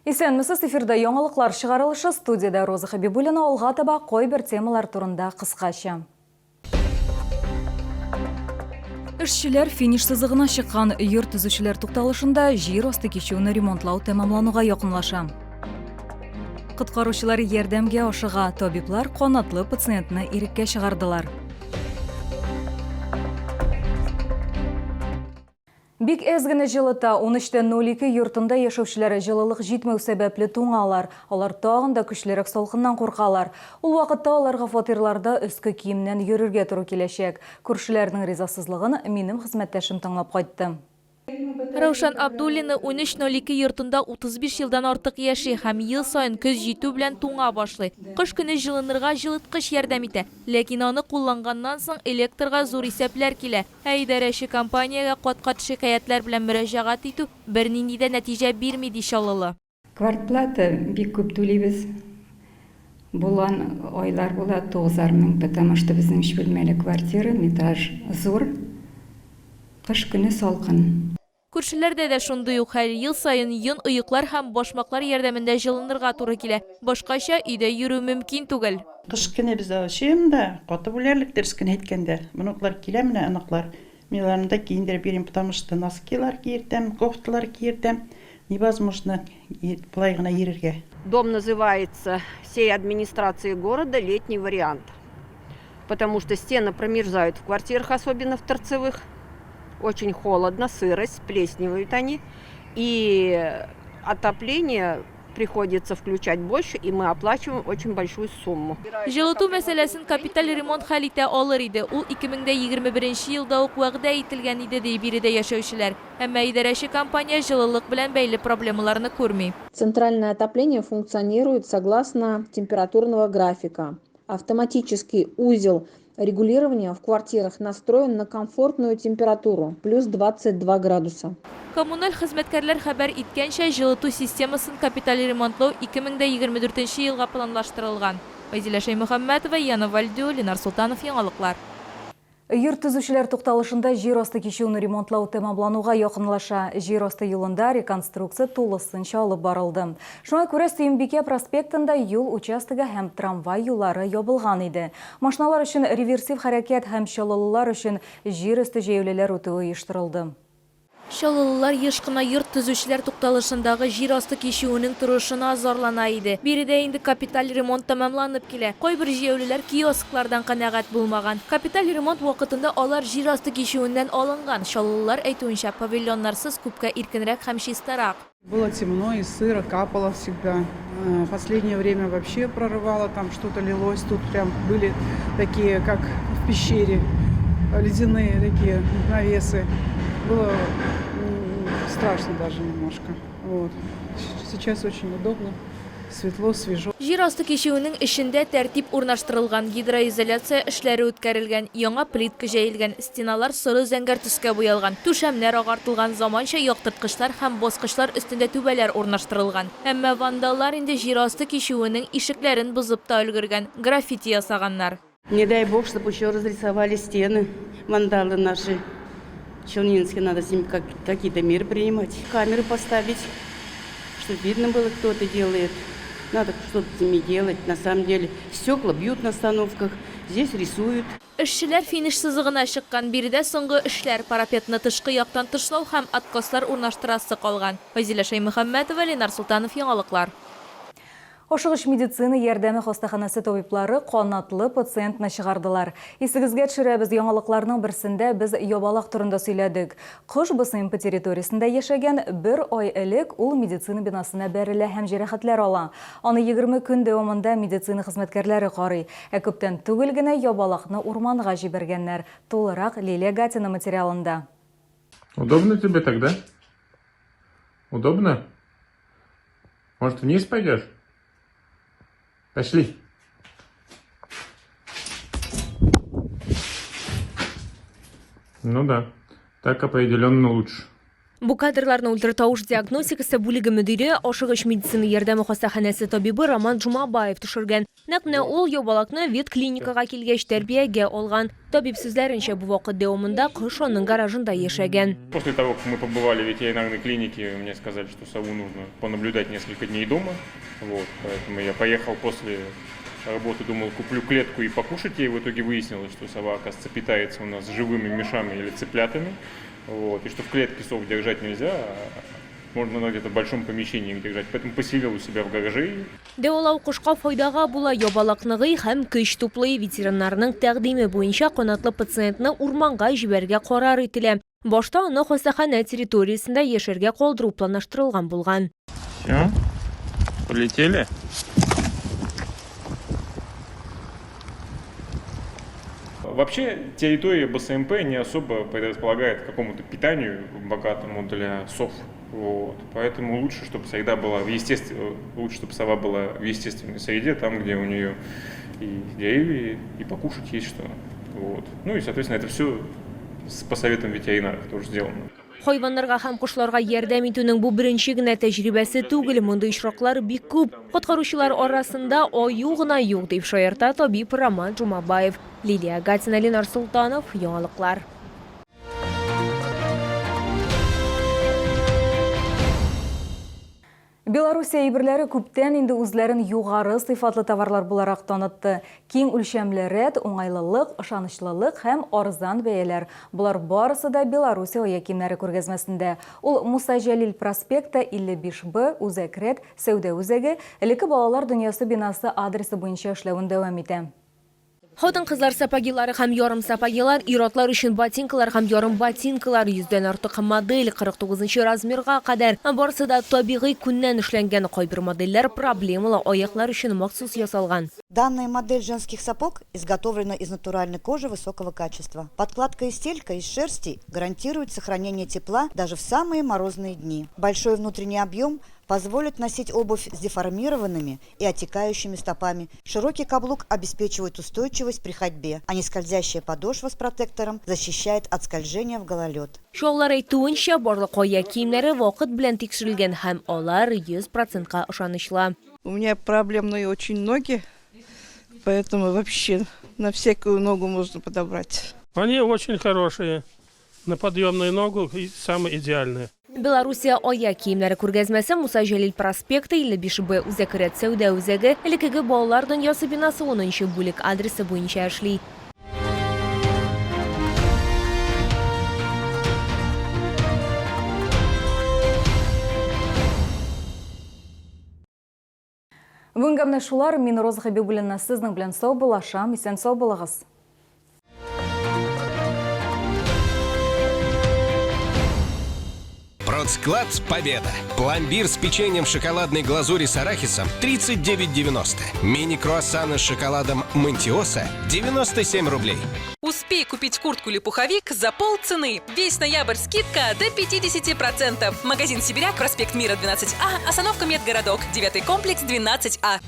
Исәнмесез, эфирда яңалыклар чыгарылышы, студияда Роза Хабибуллина, алга таба кайбер темалар турында кыскача. Эшчеләр финиш сызыгына чыккан, йорт төзүчеләр тукталышында җир асты кичүне ремонтлау тәмамлануга якынлаша. Коткаручылар ярдәмгә ашыга, табиблар канатлы пациентны иреккә чыгардылар. Бик әзгене җылыта, 13.02 йортында яшәүчеләре җылылык җитмәү сәбәпле туңалар. Алар тагын да көчлерәк салкыннан куркалар. Ул вакытта аларга фатирларда өске киемнән йөрергә туры киләчәк. Күршеләрнең ризасызлыгын минем хезмәттәшем тыңлап кайтты. Раушан Абдуллина 13.02 йортында 35 елдан артык яши һәм ел сайын көз җитү белән туңа башлый. Кыш көне җылынырга җылыткыч ярдәм итә, ләкин аны кулланганнан соң электрга зур исәпләр килә. Идарәче компаниягә кат-кат шикаятьләр белән мөрәҗәгать итү бернинди дә нәтиҗә бирми ди Чаллылы. Квартплата бик күп түлибез. Булган айлар була 9 мең, потому что безнең 3 бүлмәле квартира, метраж зур. Кыш көне салкын. Күршеләрдә дә шундый ук хәл, ел сайын йон оеклар һәм башмаклар ярдәмендә җылынырга туры килә. Башкача өйдә йөрү мөмкин түгел. Кыш көне без ачыймда, каты бүләрлек дәрескән әйткәндә, моныклар килә менә аныклар. Миларында киендереп бирим, потому что носкилар киертәм, кофталар киертәм. Невозможно плай гына йөрергә. Дом называется всей администрации города «Летний вариант», потому что стены промерзают в квартирах, особенно в торцевых. Очень холодно, сырость, плесневеют они. И отопление приходится включать больше, и мы оплачиваем очень большую сумму. Җылыту мәсьәләсен капиталь ремонт хәл итә алыр иде. Ул 2021 елда ук вәгъдә ителгән иде ди биредә яшәүчеләр. Әмма идарәче компания җылылык белән бәйле проблемаларны күрми. Центральное отопление функционирует согласно температурного графика. Автоматический узел регулирования в квартирах настроен на комфортную температуру, плюс 22 градуса. Коммуналь хезмәткәрләр хәбәр иткәнчә, җылыту системасын капиталь ремонтлау 2024 елга планлаштырылган. Айзилә Шәймөхәммәтова, Яна Вальдю, Ленар Султанов, яңалыклар. Йорт төзүчеләр тукталышында җир асты кичүне ремонтлау тәмамлануга якынлаша. Җир асты юлында реконструкция тулысынча алып барылды. Шуңа күрә Сөембикә проспектында юл участогы һәм трамвай юллары ябылган иде. Машиналар өчен реверсив хәрәкәт һәм чаллылар өчен җир өсте җәяүлеләр үтүе оештырылды. Чаллылар еш кына йорт төзүчеләр тукталышындагы җир асты кичүенең торышына азарлана иде. Биредә инде капиталь ремонт тәмамланып килә. Кайбер җәяүлеләр киосклардан канәгать булмаган. Капиталь ремонт вакытында алар җир асты кичүеннән алынган. Чаллылар әйтүенчә, павильоннарсыз күпкә иркенрәк һәм чистарак. Было темно и сыро, капало всегда. В последнее время вообще прорывало, там что-то лилось. Тут прям были такие, как в пещере, ледяные такие навесы. Было страшно даже немножко. Вот. Сейчас очень удобно, светло, свежо. Җир асты кичүенең эчендә тәртип урнаштырылган, гидроизоляция эшләре үткәрелгән, яңа плитка җәелгән, стеналар соры зәңгәр төскә буялган, түшәмнәр агартылган, заманча яктырткычлар һәм баскычлар өстендә түбәләр урнаштырылган. Әмма вандаллар инде җир асты кичүенең ишекләрен бозып та өлгергән, граффити ясаганнар. Не дай бог, чтобы еще разрисовали стены, вандалы наши. Челнинске надо с ним какие-то меры принимать. Камеры поставить, чтобы видно было, кто это делает. Надо что-то с ними делать. На самом деле, стекла бьют на остановках, здесь рисуют. Эшчеләр финиш сызыгына чыккан, биредә соңгы эшләр, парапетны тышкы яктан тышлау һәм откослар урнаштырасы калган. Айзилә Шәймөхәммәтова, Ленар Султанов, яңалыклар. Ашыгыч медицина ярдәме хастаханасы табиблары канатлы пациентны чыгардылар. Исегезгә төшерәбез, яңалыкларның берсендә без ябалак турында сөйләдек. Кыш БСМП территориясендә яшәгән 1 ай элек ул медицина бинасына бәрелә һәм җәрәхәтләр ала. Аны 20 көн дәвамында медицина хезмәткәрләре карый. Күптән түгел генә ябалакны урманга җибәргәннәр. Тулырак Лилия Гатина материалында. Удобно тебе тогда? Удобно? Может, вниз пойдешь? Пошли. Ну да, так определенно лучше. Бу кадрларны ультратауыш диагностикасы бүлеге мөдире ашыгыч медицина ярдәме хастаханәсе табибы Роман Жумабаев төшергән. Нәкъ менә ул ябалакны ветклиникага килгәч тәрбиягә алган. Табиб сүзләренчә, бу вакыт дәвамында кыш аның гаражында яшәгән. После того, как мы побывали в ветеринарной клинике, мне сказали, что сову нужно понаблюдать несколько дней дома. Вот, поэтому я поехал после работы, думал, куплю клетку и покушать ей. В итоге выяснилось, что сова, оказывается, питается у нас живыми мышами или цыплятами. Вот, и что в клетке сов держать нельзя, можно на где-то в большом помещении их держать. Поэтому поселил у себя в гараже. Дәвалау кышка файдага була ябалакныгы һәм көч туплый ветеринарның тәкъдиме буенча канатлы пациентны урманга җибәргә карар ителә. Башта аны хастаханә территориясендә яшәргә калдыру планлаштырылган булган. Все, полетели. Вообще территория БСМП не особо предрасполагает к какому-то питанию богатому для сов. Вот. Поэтому лучше, чтобы среда была лучше, чтобы сова была в естественной среде, там, где у нее и деревья, и покушать есть что. Вот. Ну и, соответственно, это все по советам ветеринаров тоже сделано. Хайваннарга һәм кошларга ярдәм итүнең бу беренче генә тәҗрибәсе түгел, мондый очраклар бик күп. Коткаручылар арасында аю гына юк, дип шаярта табиб Роман Жумабаев. Лилия Гатина, Ленар Султанов, яңалыклар. Белоруссия әйберләре күптән инде үзләрен югары сыйфатлы товарлар буларак танытты. Киң үлчәмле рәт, уңайлылык, ышанычлылык һәм арзан бәяләр. Булар барысы да Белоруссия ая киемнәре күргәзмәсендә. Ул Муса Җәлил проспекты 55Б Үзәк рәт сәүдә үзәге, элекке балалар дөньясы бинасы адресы буенча эшләвен дәвам итә. Хатын-кызлар сапагилары һәм ярым сапагилар, иратлар өчен ботинкалар һәм ярым ботинкалар 100дән артык модель 49 размерга кадәр. Барысы да табигый күннән эшләнгән, кайбер модельләр проблемалы аяклар өчен махсус ясалган. Данная модель женских сапог изготовлена из натуральной кожи высокого качества. Подкладка и стелька из шерсти гарантируют сохранение тепла даже в самые морозные дни. Большой внутренний объем позволит носить обувь с деформированными и отекающими стопами. Широкий каблук обеспечивает устойчивость при ходьбе, а нескользящая подошва с протектором защищает от скольжения в гололед. Шулар әйтүенчә, барлык ая киемнәре вакыт белән тикшерелгән һәм алар 100%-ка ышанычлы. У меня проблемные очень ноги, поэтому вообще на всякую ногу можно подобрать. Они очень хорошие, на подъемную ногу и самые идеальные. Белоруссия ая киемнәре күргәзмәсе Муса Җәлил проспекты 55Б Үзәк рәт сәүдә үзәге, элеккеге балалар дөньясы бинасы 10-нчы бүлек адресы буенча эшли. Бүгенге менә шулар, мин Роза Хәбибуллина сезнең белән сау булашам, исән сау булыгыз. Продсклад «Победа». Пломбир с печеньем шоколадной глазури с арахисом 39,90. Мини-круассаны с шоколадом Монтиоса 97 рублей. Успей купить куртку или пуховик за полцены. Весь ноябрь скидка до 50%. Магазин «Сибиряк», проспект Мира, 12А, остановка Медгородок, 9-й комплекс, 12А.